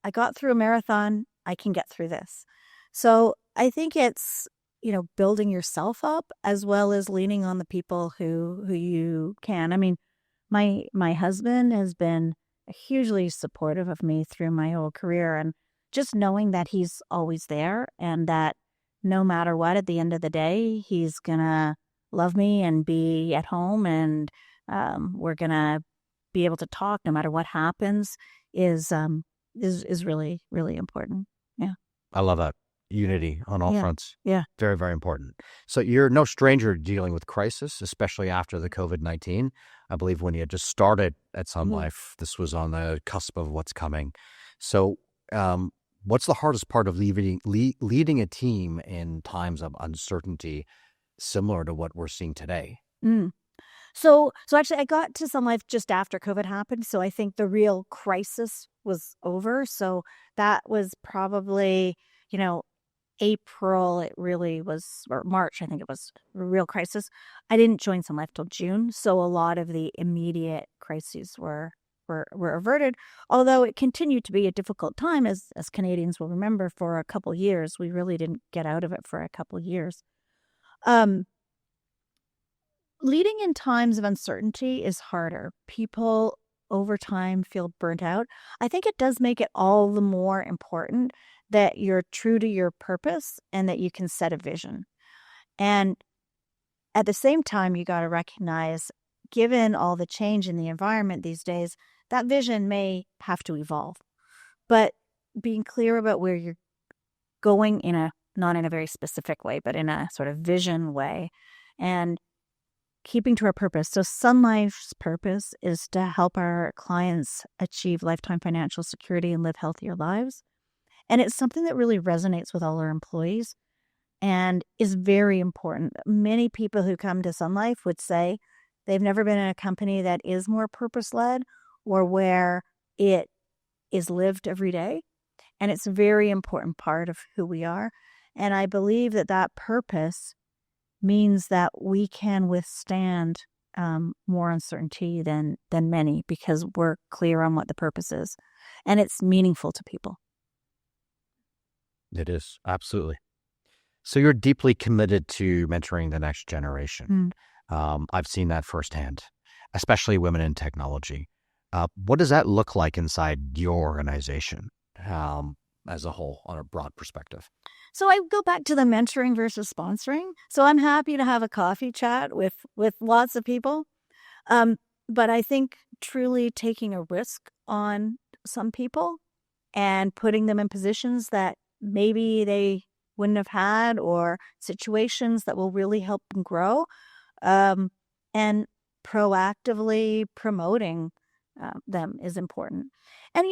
I got through a marathon, I can get through this. So I think it's building yourself up as well as leaning on the people who you can. I mean, my husband has been hugely supportive of me through my whole career, and just knowing that he's always there and that no matter what, at the end of the day, he's gonna love me and be at home, and we're gonna be able to talk no matter what happens is really, really important. Yeah. I love that. Unity on all fronts. Yeah. Very, very important. So you're no stranger to dealing with crisis, especially after the COVID-19. I believe when you had just started at Sun Life, this was on the cusp of what's coming. So what's the hardest part of leading a team in times of uncertainty similar to what we're seeing today? So actually, I got to Sun Life just after COVID happened. So I think the real crisis was over. So that was probably, you know, April. It really was, or March, I think it was a real crisis. I didn't join Sun Life till June. So a lot of the immediate crises were averted, although it continued to be a difficult time, as Canadians will remember, for a couple years. We really didn't get out of it for a couple years. Um, Leading in times of uncertainty is harder. People over time feel burnt out. I think it does make it all the more important that you're true to your purpose and that you can set a vision. And at the same time, you got to recognize, given all the change in the environment these days, that vision may have to evolve. But being clear about where you're going not in a very specific way, but in a sort of vision way, and keeping to our purpose. So Sun Life's purpose is to help our clients achieve lifetime financial security and live healthier lives. And it's something that really resonates with all our employees and is very important. Many people who come to Sun Life would say they've never been in a company that is more purpose-led or where it is lived every day. And it's a very important part of who we are. And I believe that purpose means that we can withstand more uncertainty than many, because we're clear on what the purpose is. And it's meaningful to people. It is, absolutely. So you're deeply committed to mentoring the next generation. I've seen that firsthand, especially women in technology. What does that look like inside your organization as a whole on a broad perspective? So I go back to the mentoring versus sponsoring. So I'm happy to have a coffee chat with lots of people. But I think truly taking a risk on some people and putting them in positions that maybe they wouldn't have had, or situations that will really help them grow, and proactively promoting them is important. And,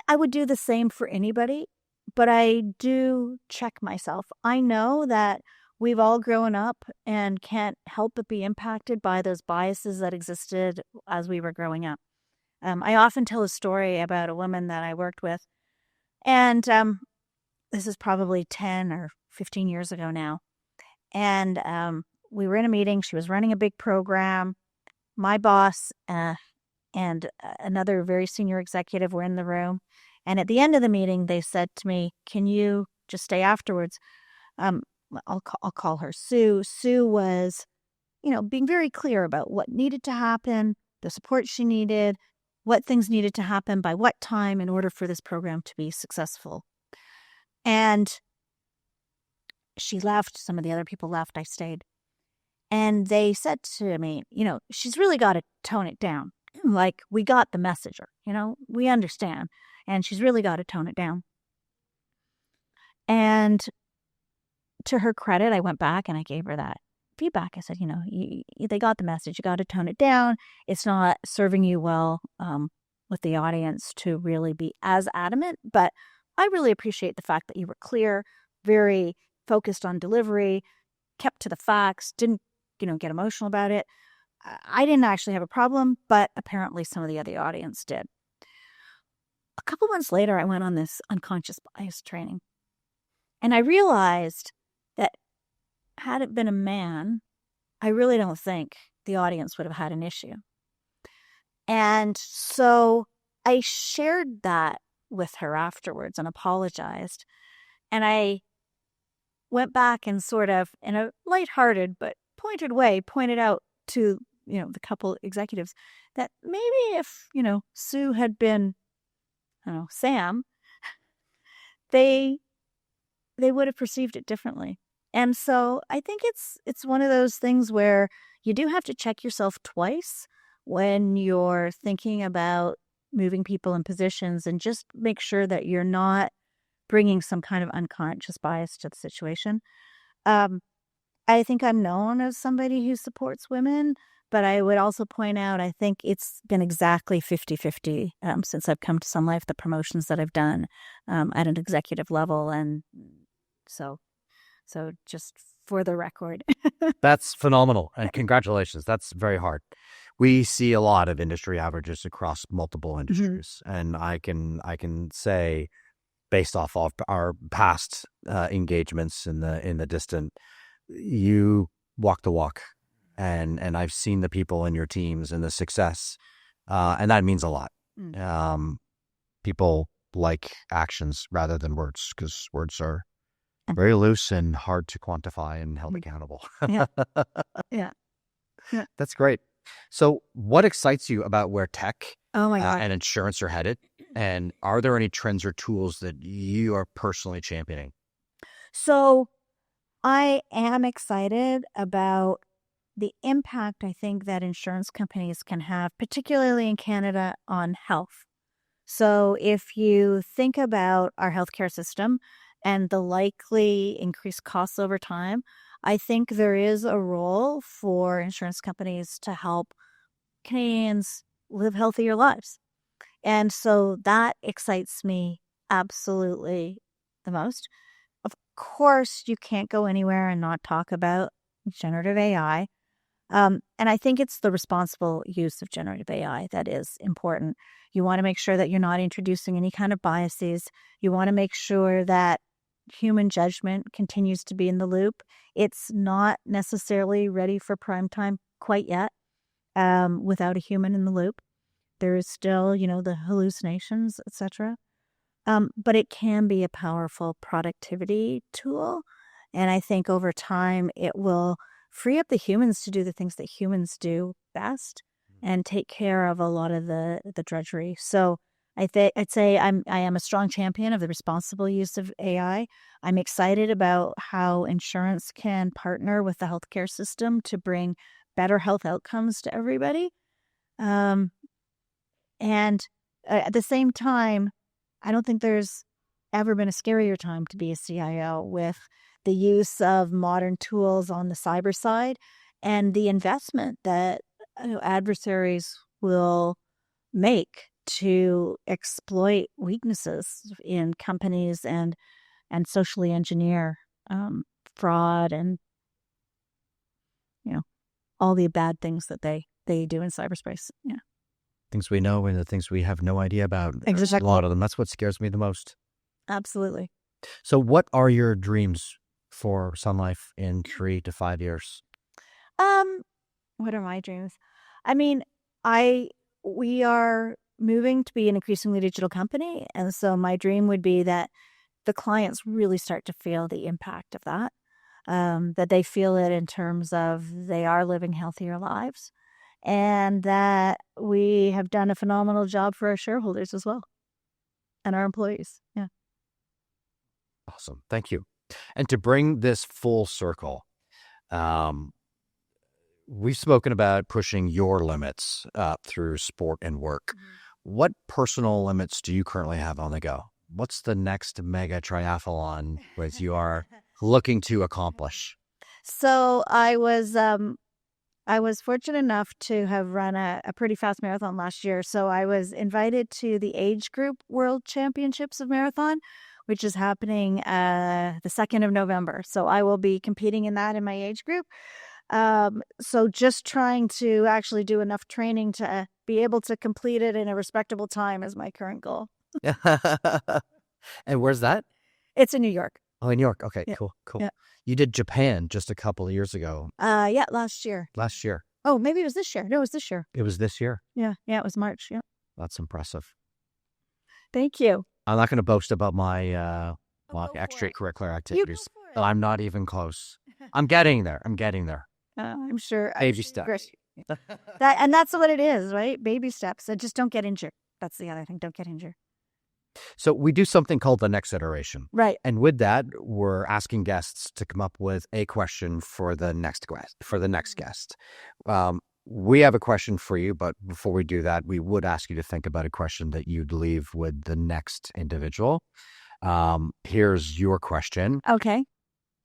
I would do the same for anybody, but I do check myself. I know that we've all grown up and can't help but be impacted by those biases that existed as we were growing up. I often tell a story about a woman that I worked with, and this is probably 10 or 15 years ago now. And we were in a meeting. She was running a big program. My boss and another very senior executive were in the room. And at the end of the meeting, they said to me, "Can you just stay afterwards?" I'll call her Sue. Sue was, being very clear about what needed to happen, the support she needed, what things needed to happen by what time in order for this program to be successful. And she left. Some of the other people left. I stayed. And they said to me, she's really got to tone it down. Like, we got the message, we understand. And she's really got to tone it down. And to her credit, I went back and I gave her that feedback. I said, they got the message. You got to tone it down. It's not serving you well with the audience to really be as adamant. But I really appreciate the fact that you were clear, very focused on delivery, kept to the facts, didn't, get emotional about it. I didn't actually have a problem, but apparently some of the other audience did. A couple months later, I went on this unconscious bias training. And I realized that had it been a man, I really don't think the audience would have had an issue. And so I shared that with her afterwards and apologized. And I went back and sort of, in a lighthearted but pointed way, pointed out to, the couple executives that maybe if, Sue had been, Sam, they would have perceived it differently. And so I think it's one of those things where you do have to check yourself twice when you're thinking about moving people in positions, and just make sure that you're not bringing some kind of unconscious bias to the situation. I think I'm known as somebody who supports women, but I would also point out, I think it's been exactly 50-50 since I've come to Sun Life, the promotions that I've done at an executive level. And so just for the record. That's phenomenal. And congratulations. That's very hard. We see a lot of industry averages across multiple industries. And I can say, based off of our past engagements in the distant, you walk the walk. And I've seen the people in your teams and the success. And that means a lot. People like actions rather than words, because words are very loose and hard to quantify and held accountable. Yeah. Yeah. That's great. So what excites you about where tech Oh my God. and insurance are headed? And are there any trends or tools that you are personally championing? So I am excited about the impact I think that insurance companies can have, particularly in Canada, on health. So if you think about our healthcare system and the likely increased costs over time, I think there is a role for insurance companies to help Canadians live healthier lives. And so that excites me absolutely the most. Of course, you can't go anywhere and not talk about generative AI. And I think it's the responsible use of generative AI that is important. You want to make sure that you're not introducing any kind of biases. You want to make sure that human judgment continues to be in the loop. It's not necessarily ready for prime time quite yet without a human in the loop. There is still, the hallucinations, etc. But it can be a powerful productivity tool. And I think over time, it will free up the humans to do the things that humans do best and take care of a lot of the drudgery. So I'd say I am a strong champion of the responsible use of AI. I'm excited about how insurance can partner with the healthcare system to bring better health outcomes to everybody. And at the same time, I don't think there's ever been a scarier time to be a CIO with the use of modern tools on the cyber side and the investment that adversaries will make to exploit weaknesses in companies and socially engineer fraud and all the bad things that they do in cyberspace. Yeah. Things we know and the things we have no idea about. Exactly. A lot of them. That's what scares me the most. Absolutely. So what are your dreams for Sun Life in 3 to 5 years? What are my dreams? I mean, we are moving to be an increasingly digital company. And so my dream would be that the clients really start to feel the impact of that, that they feel it in terms of they are living healthier lives, and that we have done a phenomenal job for our shareholders as well and our employees. Yeah. Awesome. Thank you. And to bring this full circle, we've spoken about pushing your limits through sport and work. What personal limits do you currently have on the go? What's the next mega triathlon which you are looking to accomplish? So I was fortunate enough to have run a pretty fast marathon last year. So I was invited to the age group World Championships of Marathon, which is happening the 2nd of November. So I will be competing in that in my age group. So just trying to actually do enough training to be able to complete it in a respectable time is my current goal. And where's that? It's in New York. Oh, in New York. Okay, Yeah. cool. Yeah. You did Japan just a couple of years ago. Yeah, last year. Last year. Oh, maybe it was this year. No, it was this year. It was this year. Yeah, it was March. Yeah. That's impressive. Thank you. I'm not going to boast about my Go for extracurricular it. You activities. go for it. I'm not even close. I'm getting there. I'm sure. Baby steps. That's what it is, right? Baby steps. And just don't get injured. That's the other thing. Don't get injured. So we do something called the next iteration. Right. And with that, we're asking guests to come up with a question for the next guest. We have a question for you, but before we do that, we would ask you to think about a question that you'd leave with the next individual. Here's your question. Okay.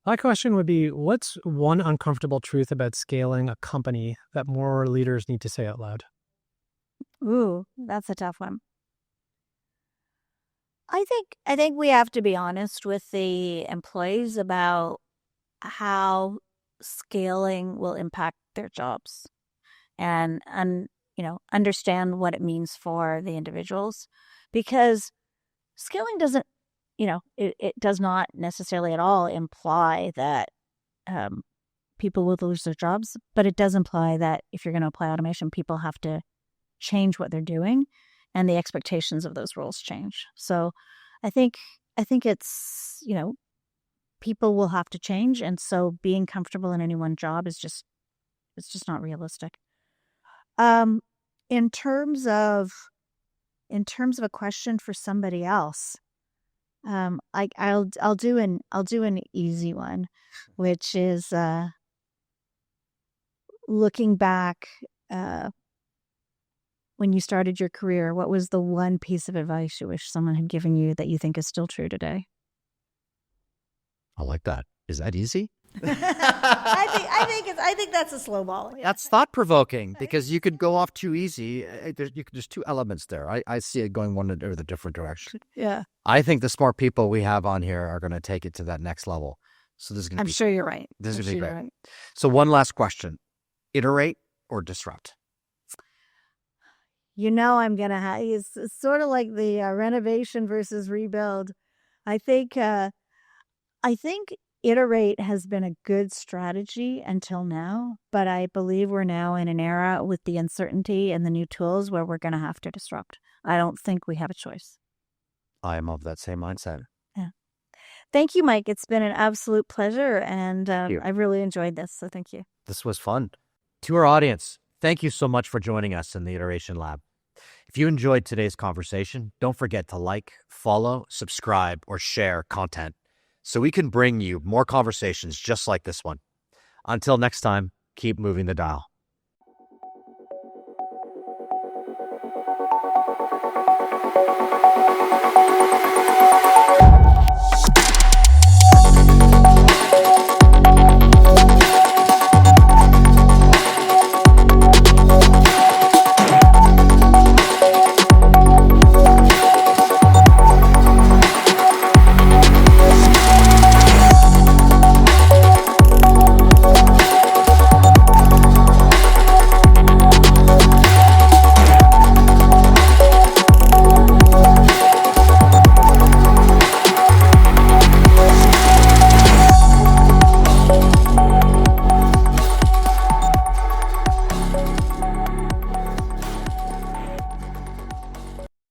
My question would be, what's one uncomfortable truth about scaling a company that more leaders need to say out loud? Ooh, that's a tough one. I think we have to be honest with the employees about how scaling will impact their jobs and understand what it means for the individuals, because scaling doesn't, it does not necessarily at all imply that people will lose their jobs, but it does imply that if you're going to apply automation, people have to change what they're doing, and the expectations of those roles change. So I think it's, people will have to change, and so being comfortable in any one job is just, it's just not realistic. In terms of a question for somebody else, I'll do an easy one, which is looking back when you started your career, what was the one piece of advice you wish someone had given you that you think is still true today? I like that. Is that easy? I think that's a slow ball. Yeah. That's thought-provoking, because you could go off too easy. There's two elements there. I see it going one or the different direction. Yeah. I think the smart people we have on here are going to take it to that next level. So this is going to I'm sure you're right. This is going to be great. Right. So one last question. Iterate or disrupt? I'm going to have, it's sort of like the renovation versus rebuild. I think Iterate has been a good strategy until now, but I believe we're now in an era with the uncertainty and the new tools where we're going to have to disrupt. I don't think we have a choice. I am of that same mindset. Yeah. Thank you, Mike. It's been an absolute pleasure, and I've really enjoyed this, so thank you. This was fun. To our audience, thank you so much for joining us in the Iteration Lab. If you enjoyed today's conversation, don't forget to like, follow, subscribe, or share content so we can bring you more conversations just like this one. Until next time, keep moving the dial.